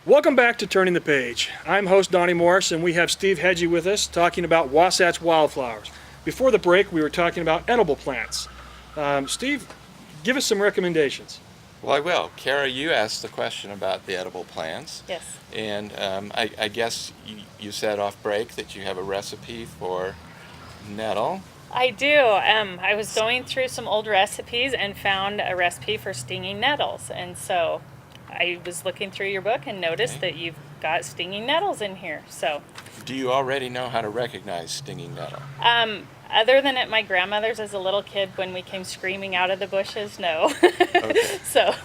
Welcome back to Turning the Page. I'm host Donnie Morris, and we have Steve Hegji with us talking about Wasatch Wildflowers. Before the break, we were talking about edible plants. Steve, give us some recommendations. Well, I will. Kara, you asked the question about the edible plants. Yes. And I guess you said off break that you have a recipe for nettle. I do. I was going through some old recipes and found a recipe for stinging nettles. And so I was looking through your book and noticed that you've got stinging nettles in here. So, Do you already know how to recognize stinging nettle? other than at my grandmother's as a little kid when we came screaming out of the bushes, no. Okay. So,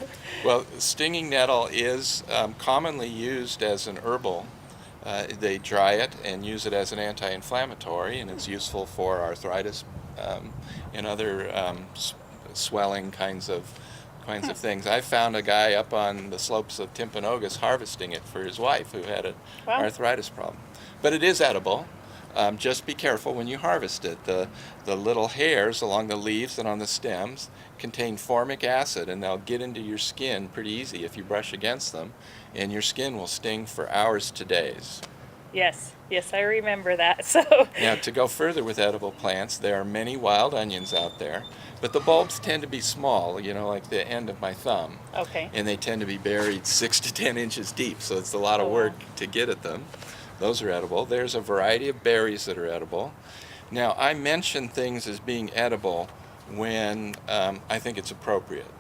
Well, stinging nettle is commonly used as an herbal. They dry it and use it as an anti-inflammatory, and it's useful for arthritis and other swelling kinds of things. I found a guy up on the slopes of Timpanogos harvesting it for his wife who had an Wow. arthritis problem. But it is edible. Just be careful when you harvest it. The little hairs along the leaves and on the stems contain formic acid, and they'll get into your skin pretty easy if you brush against them, and your skin will sting for hours to days. yes, I remember that. So, Now, to go further with edible plants, there are many wild onions out there, but the bulbs tend to be small, like the end of my thumb. okay. And they tend to be buried 6 to 10 inches deep, so it's a lot of Oh, wow. work to get at them. Those are edible. There's a variety of berries that are edible. Now, I mention things as being edible when I think it's appropriate,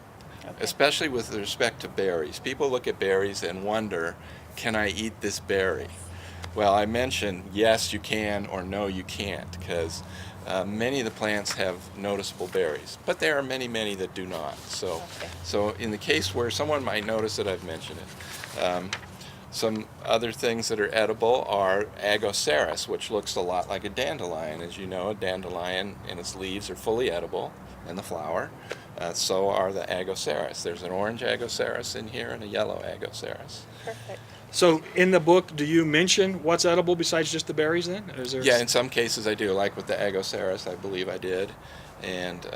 Okay. especially with respect to berries. People look at berries and wonder, can I eat this berry? Well, I mention yes, you can, or no, you can't, because many of the plants have noticeable berries, but there are many that do not. Okay. So in the case where someone might notice that I've mentioned it, some other things that are edible are Agoceras, which looks a lot like a dandelion. As you know, a dandelion and its leaves are fully edible, and the flower. So are the Agoceras. There's an orange Agoceras in here and a yellow Agoceras. Perfect. So, in the book, do you mention what's edible besides just the berries then? Is there... Yeah, in some cases I do, like with the Agoceras, I believe I did. And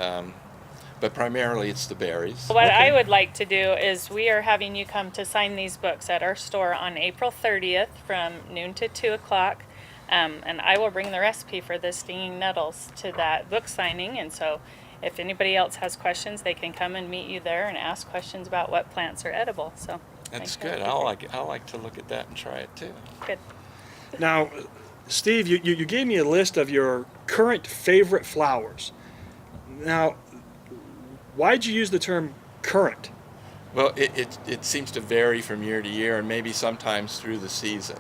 but primarily it's the berries. What Okay. I would like to do is we are having you come to sign these books at our store on April 30th from noon to 2 o'clock. And I will bring the recipe for the stinging nettles to that book signing. And so if anybody else has questions, they can come and meet you there and ask questions about what plants are edible. So That's I think good. that'd be I'll like to look at that and try it too. good. Now, Steve, you gave me a list of your current favorite flowers. Now, why'd you use the term current? Well, it seems to vary from year to year and maybe sometimes through the season.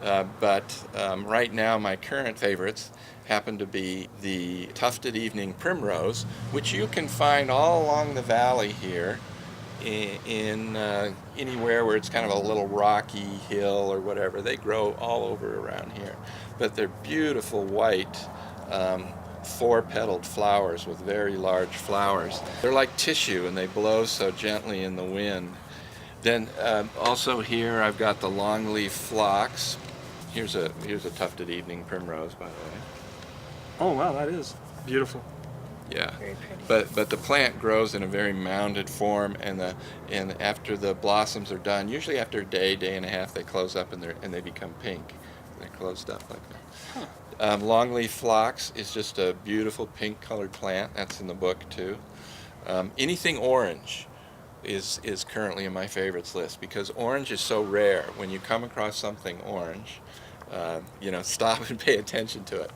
But right now my current favorites happen to be the tufted evening primrose, which you can find all along the valley here in anywhere where it's kind of a little rocky hill or whatever. They grow all over around here. But they're beautiful white four-petaled flowers with very large flowers. They're like tissue and they blow so gently in the wind. Then also here I've got the longleaf phlox. Here's a tufted evening primrose, by the way. Oh, wow, that is beautiful. Yeah, Very pretty. but the plant grows in a very mounded form, and after the blossoms are done, usually after a day and a half, they close up and they become pink. They're closed up like that. Huh. Longleaf phlox is just a beautiful pink-colored plant. That's in the book too. Anything orange is currently in my favorites list because orange is so rare. When you come across something orange, stop and pay attention to it.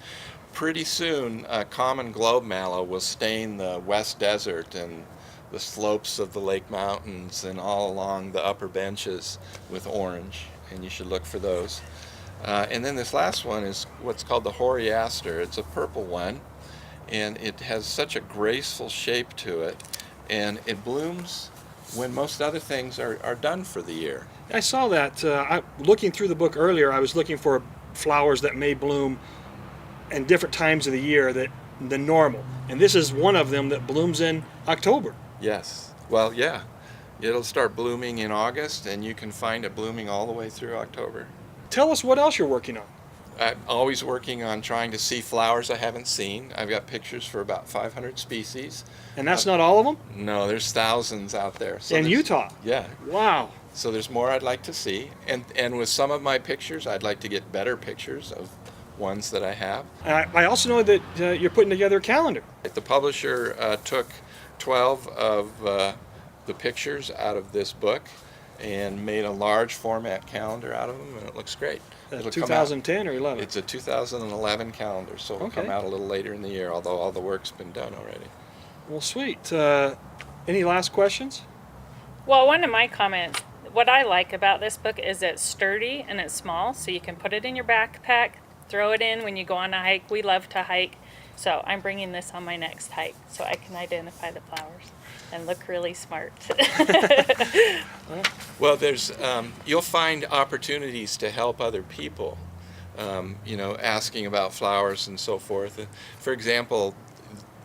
Pretty soon, common globe mallow will stain the West Desert and the slopes of the Lake Mountains and all along the upper benches with orange, and you should look for those. And then this last one is what's called the hoary aster. It's a purple one, and it has such a graceful shape to it, and it blooms when most other things are done for the year. I saw that. Looking through the book earlier, I was looking for flowers that may bloom in different times of the year than normal. And this is one of them that blooms in October. Yes. Well, yeah. It'll start blooming in August, and you can find it blooming all the way through October. Tell us what else you're working on. I'm always working on trying to see flowers I haven't seen. I've got pictures for about 500 species. And that's not all of them? No, there's thousands out there. In Utah? Yeah. Wow. So there's more I'd like to see, and with some of my pictures, I'd like to get better pictures of ones that I have. I also know that you're putting together a calendar. The publisher took 12 of the pictures out of this book and made a large format calendar out of them, and it looks great. It'll come out- 2010 or 11? It's a 2011 calendar, so it'll come Okay. out a little later in the year, although all the work's been done already. Well, sweet. Any last questions? Well, one of my comments, what I like about this book is it's sturdy and it's small, so you can put it in your backpack, throw it in when you go on a hike. We love to hike, so I'm bringing this on my next hike so I can identify the flowers and look really smart. Well, there's you'll find opportunities to help other people, asking about flowers and so forth. For example,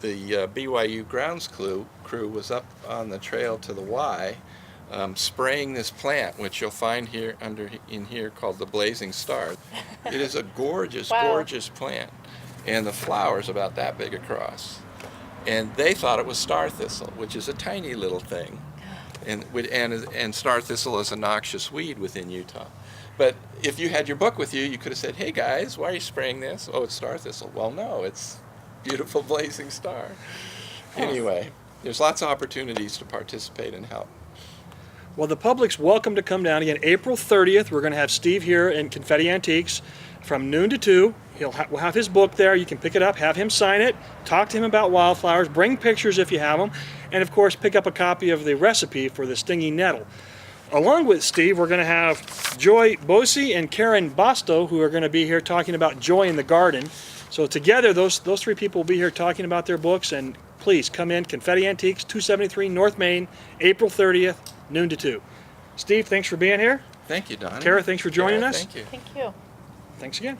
the BYU grounds crew was up on the trail to the Y, spraying this plant, which you'll find here in here called the blazing star. It is a gorgeous, Wow. gorgeous plant, and the flower's about that big across. And they thought it was star thistle, which is a tiny little thing, and star thistle is a noxious weed within Utah. But if you had your book with you, you could have said, "Hey guys, why are you spraying this?" "Oh, it's star thistle." "Well, no, it's beautiful blazing star." Anyway, there's lots of opportunities to participate and help. Well, the public's welcome to come down again. April 30th, we're going to have Steve here in Confetti Antiques from noon to 2. We'll have his book there. You can pick it up, have him sign it, talk to him about wildflowers, bring pictures if you have them, and of course pick up a copy of the recipe for the stinging nettle. Along with Steve, we're going to have Joy Bosey and Karen Basto, who are going to be here talking about joy in the garden. So together, those three people will be here talking about their books, and please come in, Confetti Antiques, 273 North Main, April 30th, noon to 2. Steve, thanks for being here. Thank you, Don. Tara, thanks for joining us. Thank you. Thank you. Thanks again.